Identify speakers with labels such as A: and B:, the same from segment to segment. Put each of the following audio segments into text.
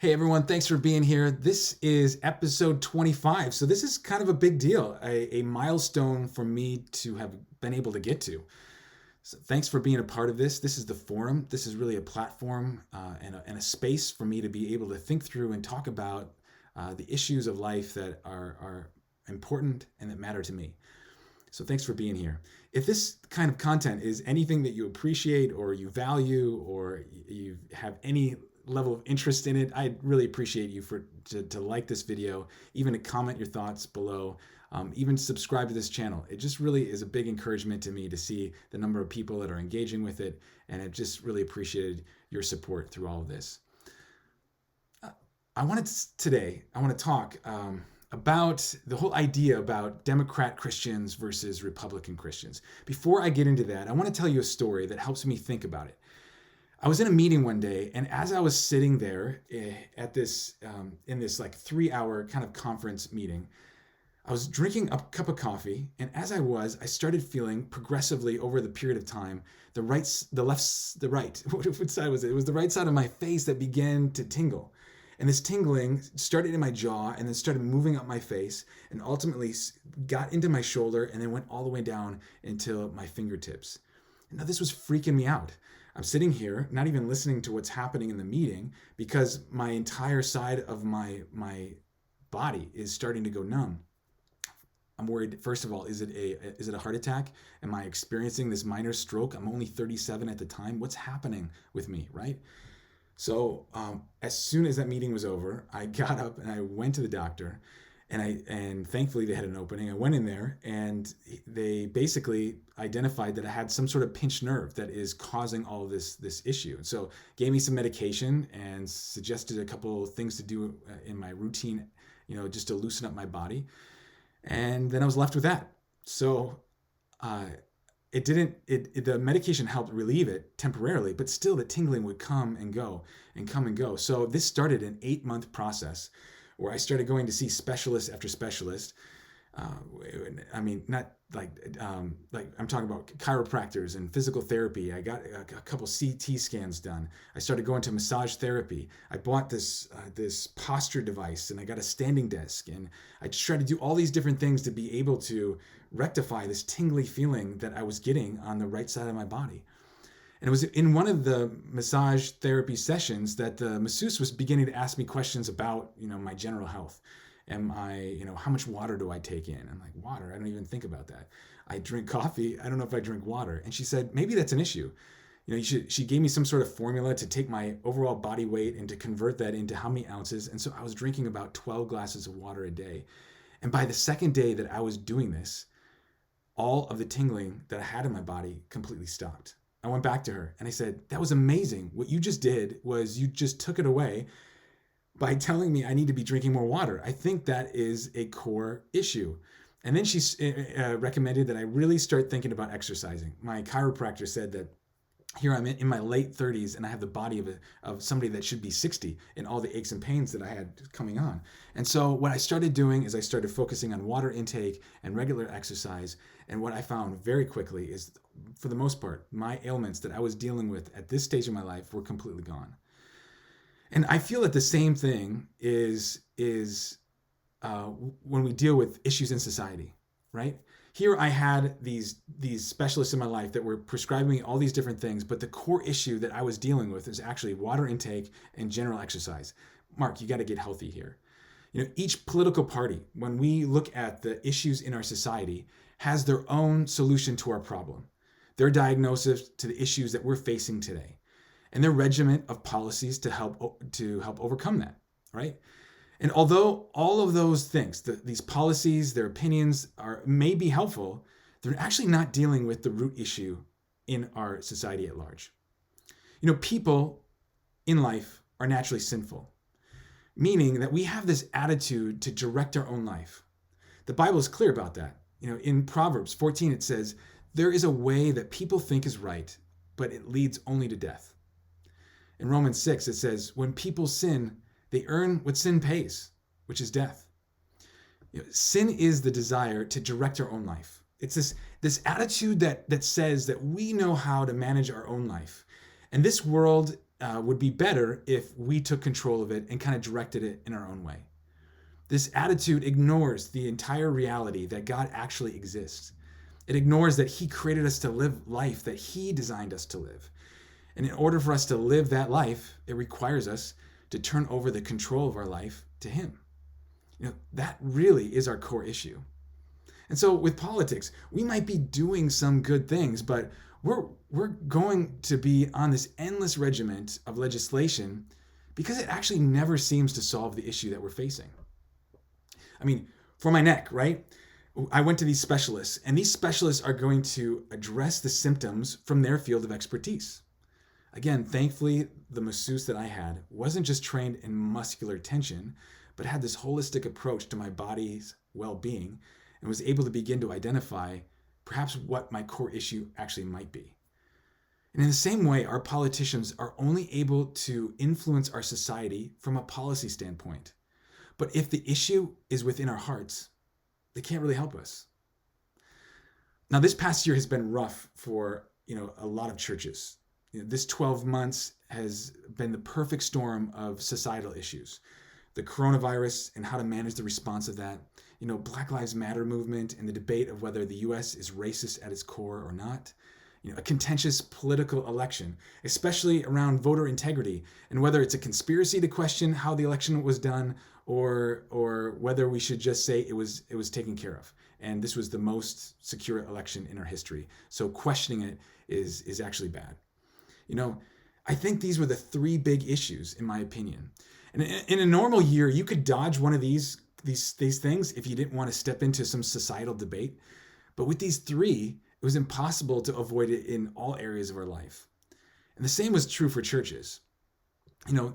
A: Hey everyone, thanks for being here. This is episode 25. So, this is kind of a big deal, a milestone for me to have been able to get to. So, thanks for being a part of this. This is the forum. This is really a platform and a space for me to be able to think through and talk about the issues of life that are important and that matter to me. So, thanks for being here. If this kind of content is anything that you appreciate or you value or you have any level of interest in it, I'd really appreciate you to like this video, even to comment your thoughts below, even subscribe to this channel. It just really is a big encouragement to me to see the number of people that are engaging with it, and I've just really appreciated your support through all of this. I want to talk about the whole idea about Democrat Christians versus Republican Christians. Before I get into that, I want to tell you a story that helps me think about it. I was in a meeting one day, and as I was sitting there at this in this like 3-hour kind of conference meeting, I was drinking a cup of coffee, and as I started feeling progressively over the period of time the right. What side was it? It was the right side of my face that began to tingle, and this tingling started in my jaw, and then started moving up my face, and ultimately got into my shoulder, and then went all the way down into my fingertips. And now this was freaking me out. I'm sitting here, not even listening to what's happening in the meeting, because my entire side of my body is starting to go numb. I'm worried, first of all, is it a heart attack? Am I experiencing this minor stroke? I'm only 37 at the time. What's happening with me, right? So as soon as that meeting was over, I got up and I went to the doctor, and thankfully they had an opening. I went in there, and they basically identified that I had some sort of pinched nerve that is causing all of this issue. And so gave me some medication and suggested a couple of things to do in my routine, just to loosen up my body. And then I was left with that. So the medication helped relieve it temporarily, but still the tingling would come and go and come and go. So this started an 8-month process where I started going to see specialist after specialist. Not like I'm talking about chiropractors and physical therapy. I got a couple CT scans done. I started going to massage therapy. I bought this posture device, and I got a standing desk, and I just tried to do all these different things to be able to rectify this tingly feeling that I was getting on the right side of my body. And it was in one of the massage therapy sessions that the masseuse was beginning to ask me questions about, my general health. How much water do I take in? I'm like, water? I don't even think about that. I drink coffee. I don't know if I drink water. And she said, maybe that's an issue. She gave me some sort of formula to take my overall body weight and to convert that into how many ounces. And so I was drinking about 12 glasses of water a day. And by the second day that I was doing this, all of the tingling that I had in my body completely stopped. I went back to her and I said, that was amazing. What you just did was you just took it away by telling me I need to be drinking more water. I think that is a core issue. And then she recommended that I really start thinking about exercising. My chiropractor said that here I'm in my late 30s, and I have the body of somebody that should be 60 in all the aches and pains that I had coming on. And so what I started doing is I started focusing on water intake and regular exercise. And what I found very quickly is, for the most part, my ailments that I was dealing with at this stage of my life were completely gone. And I feel that the same thing is when we deal with issues in society, right? Here I had these specialists in my life that were prescribing me all these different things, but the core issue that I was dealing with is actually water intake and general exercise. Mark, you got to get healthy here. Each political party, when we look at the issues in our society, has their own solution to our problem, their diagnosis to the issues that we're facing today, and their regimen of policies to help overcome that, right? And although all of those things, these policies, their opinions may be helpful, they're actually not dealing with the root issue in our society at large. People in life are naturally sinful, meaning that we have this attitude to direct our own life. The Bible is clear about that. In Proverbs 14, it says, there is a way that people think is right, but it leads only to death. In Romans 6, it says, when people sin, they earn what sin pays, which is death. Sin is the desire to direct our own life. It's this attitude that says that we know how to manage our own life. And this world would be better if we took control of it and kind of directed it in our own way. This attitude ignores the entire reality that God actually exists. It ignores that He created us to live life that He designed us to live. And in order for us to live that life, it requires us to turn over the control of our life to Him. That really is our core issue. And so with politics, we might be doing some good things, but we're going to be on this endless regiment of legislation because it actually never seems to solve the issue that we're facing. I mean, for my neck, right? I went to these specialists, and these specialists are going to address the symptoms from their field of expertise. Again, thankfully, the masseuse that I had wasn't just trained in muscular tension, but had this holistic approach to my body's well-being and was able to begin to identify perhaps what my core issue actually might be. And in the same way, our politicians are only able to influence our society from a policy standpoint. But if the issue is within our hearts, they can't really help us. Now, this past year has been rough for a lot of churches. This 12 months has been the perfect storm of societal issues. The coronavirus and how to manage the response of that, Black Lives Matter movement and the debate of whether the US is racist at its core or not, a contentious political election, especially around voter integrity and whether it's a conspiracy to question how the election was done or whether we should just say it was taken care of. And this was the most secure election in our history. So questioning it is actually bad. I think these were the three big issues, in my opinion. And in a normal year, you could dodge one of these things if you didn't want to step into some societal debate. But with these three, it was impossible to avoid it in all areas of our life. And the same was true for churches.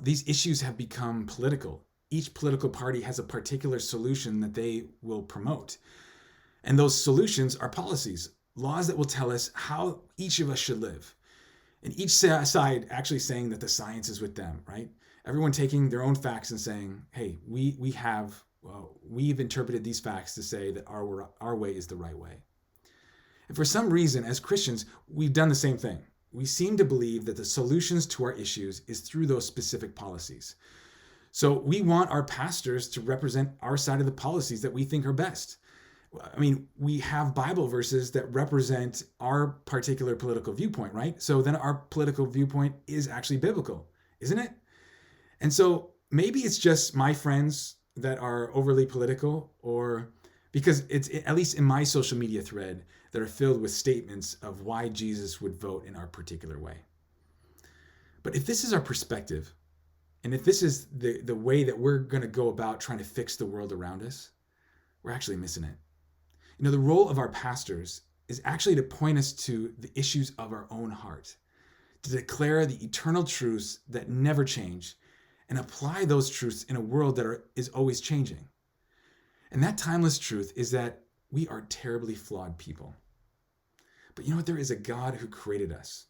A: These issues have become political. Each political party has a particular solution that they will promote. And those solutions are policies, laws that will tell us how each of us should live. And each side actually saying that the science is with them, right? Everyone taking their own facts and saying, hey, we've interpreted these facts to say that our way is the right way. And for some reason, as Christians, we've done the same thing. We seem to believe that the solutions to our issues is through those specific policies. So we want our pastors to represent our side of the policies that we think are best. I mean, we have Bible verses that represent our particular political viewpoint, right? So then our political viewpoint is actually biblical, isn't it? And so maybe it's just my friends that are overly political, or because it's at least in my social media thread that are filled with statements of why Jesus would vote in our particular way. But if this is our perspective, and if this is the way that we're going to go about trying to fix the world around us, we're actually missing it. The role of our pastors is actually to point us to the issues of our own heart, to declare the eternal truths that never change, and apply those truths in a world that is always changing. And that timeless truth is that we are terribly flawed people. But you know what? There is a God who created us.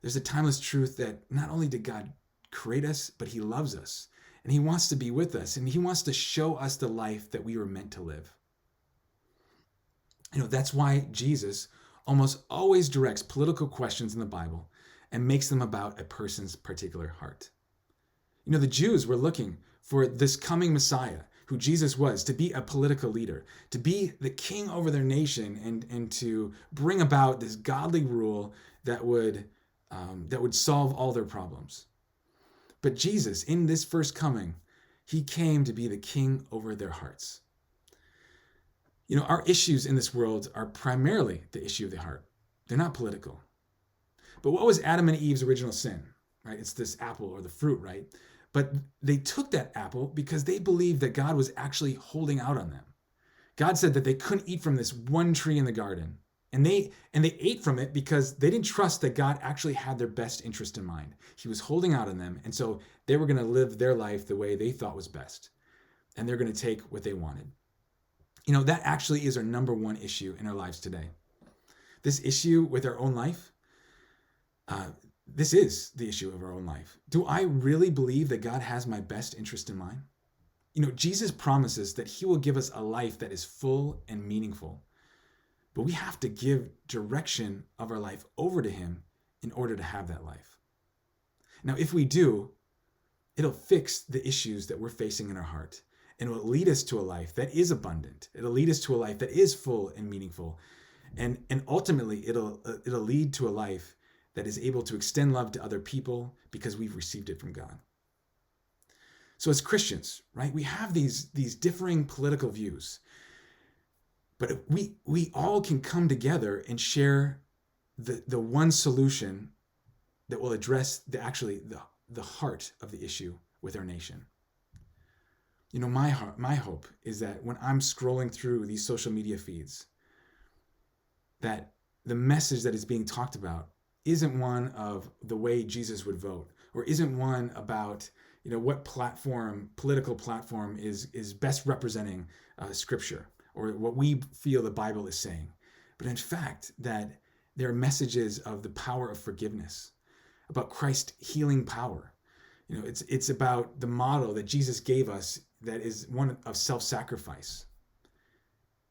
A: There's a timeless truth that not only did God create us, but He loves us, and He wants to be with us, and He wants to show us the life that we were meant to live. That's why Jesus almost always directs political questions in the Bible and makes them about a person's particular heart. The Jews were looking for this coming Messiah, who Jesus was, to be a political leader, to be the king over their nation, and to bring about this godly rule that would solve all their problems. But Jesus, in this first coming, He came to be the king over their hearts. Our issues in this world are primarily the issue of the heart. They're not political. But what was Adam and Eve's original sin, right? It's this apple or the fruit, right? But they took that apple because they believed that God was actually holding out on them. God said that they couldn't eat from this one tree in the garden. And they ate from it because they didn't trust that God actually had their best interest in mind. He was holding out on them. And so they were going to live their life the way they thought was best. And they're going to take what they wanted. That actually is our number one issue in our lives today. This issue with our own life, this is the issue of our own life. Do I really believe that God has my best interest in mind? Jesus promises that He will give us a life that is full and meaningful. But we have to give direction of our life over to Him in order to have that life. Now, if we do, it'll fix the issues that we're facing in our heart, and it will lead us to a life that is abundant. It'll lead us to a life that is full and meaningful. And ultimately, it'll lead to a life that is able to extend love to other people because we've received it from God. So as Christians, right, we have these differing political views, but we all can come together and share the one solution that will address the heart of the issue with our nation. You know, my hope is that when I'm scrolling through these social media feeds, that the message that is being talked about isn't one of the way Jesus would vote, or isn't one about, you know, what political platform is best representing Scripture, or what we feel the Bible is saying. But in fact, that there are messages of the power of forgiveness, about Christ's healing power. You know, it's about the model that Jesus gave us that is one of self-sacrifice.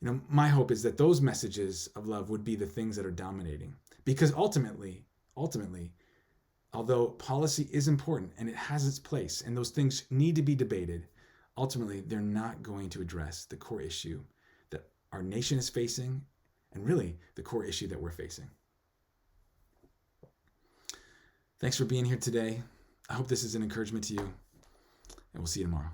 A: You know, my hope is that those messages of love would be the things that are dominating. Because ultimately, although policy is important and it has its place and those things need to be debated, ultimately they're not going to address the core issue that our nation is facing, and really the core issue that we're facing. Thanks for being here today. I hope this is an encouragement to you, and we'll see you tomorrow.